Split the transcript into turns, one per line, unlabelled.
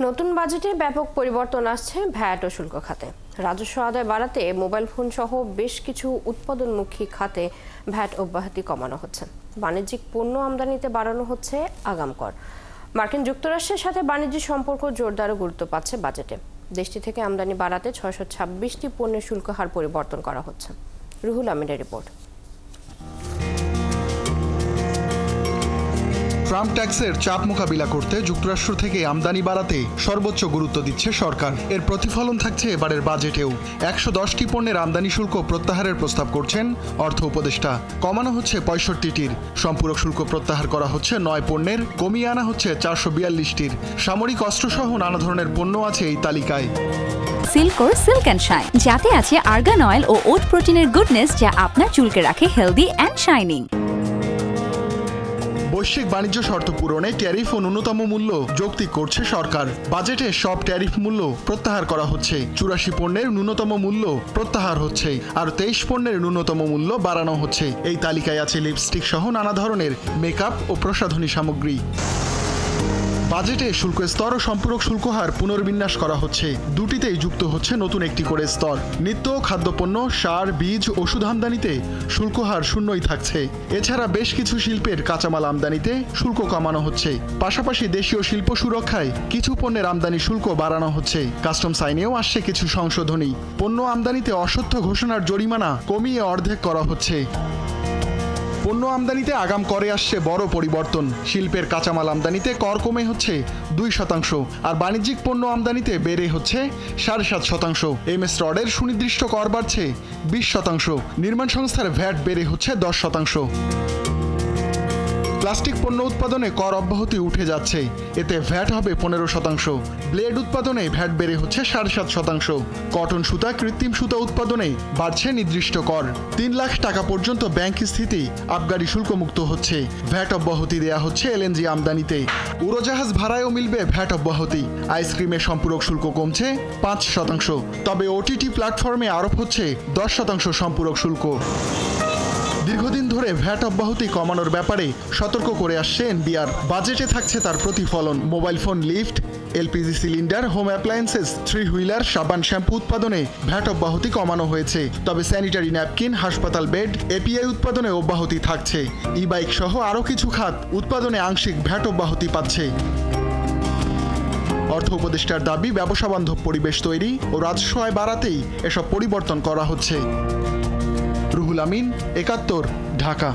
নতুন বাজেটে ব্যাপক পরিবর্তন আসছে ভ্যাট ও শুল্ক খাতে। রাজস্ব আদায় বাড়াতে মোবাইল ফোন সহ বেশ কিছু উৎপাদনমুখী খাতে ভ্যাট অব্যাহতি কমানো হচ্ছে। বাণিজ্যিক পণ্য আমদানিতে বাড়ানো হচ্ছে আগাম কর। মার্কিন যুক্তরাষ্ট্রের সাথে বাণিজ্য সম্পর্ক জোরদারও গুরুত্ব পাচ্ছে বাজেটে। দেশটি থেকে আমদানি বাড়াতে 626টি পণ্যের শুল্ক হার পরিবর্তন করা হচ্ছে। রুহুল আমিনের রিপোর্ট।
ট্রাম্প ট্যাক্সের চাপ মোকাবিলা করতে যুক্তরাষ্ট্র থেকে আমদানি বাড়াতে সর্বোচ্চ গুরুত্ব দিচ্ছে সরকার। এর প্রতিফলন থাকছে এবারের বাজেটেও। 110টি পণ্যের আমদানি শুল্ক প্রত্যাহারের প্রস্তাব করছেন অর্থ উপদেষ্টা। কমানো হচ্ছে 65টির। সম্পূরক শুল্ক প্রত্যাহার করা হচ্ছে 9 পণ্যের, কমিয়ে আনা হচ্ছে 442টির। সামরিক অস্ত্রসহ নানা ধরনের পণ্য আছে এই তালিকায়।
সিল্কোর সিল্ক অ্যান্ড শাইন, যাতে আছে আর্গান অয়েল ও ওট প্রোটিনের গুডনেস, যা আপনার চুলকে রাখে হেলদি অ্যান্ড শাইনিং।
বৈশ্বিক বাণিজ্য শর্ত পূরণে ট্যারিফ ও ন্যূনতম মূল্য যৌক্তিক করছে সরকার। বাজেটে সব ট্যারিফ মূল্য প্রত্যাহার করা হচ্ছে। 84 পণ্যের ন্যূনতম মূল্য প্রত্যাহার হচ্ছে, আর 23 পণ্যের ন্যূনতম মূল্য বাড়ানো হচ্ছে। এই তালিকায় আছে লিপস্টিক সহ নানা ধরনের মেকআপ ও প্রসাধনী সামগ্রী। বাজেটে শুল্ক স্তর ও সম্পূরক শুল্ক হার পুনর্বিন্যাস করা হচ্ছে। দুটিতেই যুক্ত হচ্ছে নতুন একটি করে স্তর। নিত্য খাদ্যপণ্য, সার, বীজ, ওষুধ আমদানিতে শুল্ক হার শূন্যই থাকছে। এছাড়া বেশ কিছু শিল্পের কাঁচামাল আমদানিতে শুল্ক কমানো হচ্ছে। পাশাপাশি দেশীয় শিল্প সুরক্ষায় কিছু পণ্যের আমদানি শুল্ক বাড়ানো হচ্ছে। কাস্টমস আইনেও আসছে কিছু সংশোধনী। পণ্য আমদানিতে অসত্য ঘোষণার জরিমানা কমিয়ে অর্ধেক করা হচ্ছে। পণ্য আমদানিতে আগাম করে আসছে বড় পরিবর্তন। শিল্পের কাঁচামাল আমদানিতে কর কমে হচ্ছে 2%, আর বাণিজ্যিক পণ্য আমদানিতে বেড়ে হচ্ছে 7.5%। এমএস রডের সুনির্দিষ্ট কর বাড়ছে 20%। নির্মাণ সংস্থার ভ্যাট বেড়ে হচ্ছে 10%। প্লাস্টিক পণ্য উৎপাদনে কর অব্যাহতি উঠে যাচ্ছে, এতে ভ্যাট হবে 15%। ব্লেড উৎপাদনে ভ্যাট বেড়ে হচ্ছে 7.5%। কটন সুতা, কৃত্রিম সুতা উৎপাদনে বাড়ছে নির্দিষ্ট কর। 3 লাখ টাকা পর্যন্ত ব্যাংক স্থিতি আবগারি শুল্কমুক্ত হচ্ছে। ভ্যাট অব্যাহতি দেয়া হচ্ছে এলএনজি আমদানিতে। উড়োজাহাজ ভাড়ায়ও মিলবে ভ্যাট অব্যাহতি। আইসক্রিমের সম্পূরক শুল্ক কমছে 5%, তবে ওটিটি প্ল্যাটফর্মে আরোপ হচ্ছে 10% সম্পূরক শুল্ক। দীর্ঘদিন ধরে ভ্যাট অব্যাহতি কমানোর ব্যাপারে সতর্ক করে আসছে এনবিআর। বাজেটে থাকছে তার প্রতিফলন। Mobile phone, lift, LPG cylinder, home appliances, 3 wheeler, সাবান, শ্যাম্পু উৎপাদনে ভ্যাট অব্যাহতি কমানো হয়েছে। তবে স্যানিটারি ন্যাপকিন, হাসপাতাল বেড, এপিআই উৎপাদনে অব্যাহতি থাকছে। ই বাইক সহ আরও কিছু খাত উৎপাদনে আংশিক ভ্যাট অব্যাহতি পাচ্ছে। অর্থ উপদেষ্টার দাবি, ব্যবসা বান্ধব পরিবেশ তৈরি ও রাজস্ব আয় বাড়াতেই এসব পরিবর্তন করা হচ্ছে। রুহুল আমিন, 71, ঢাকা।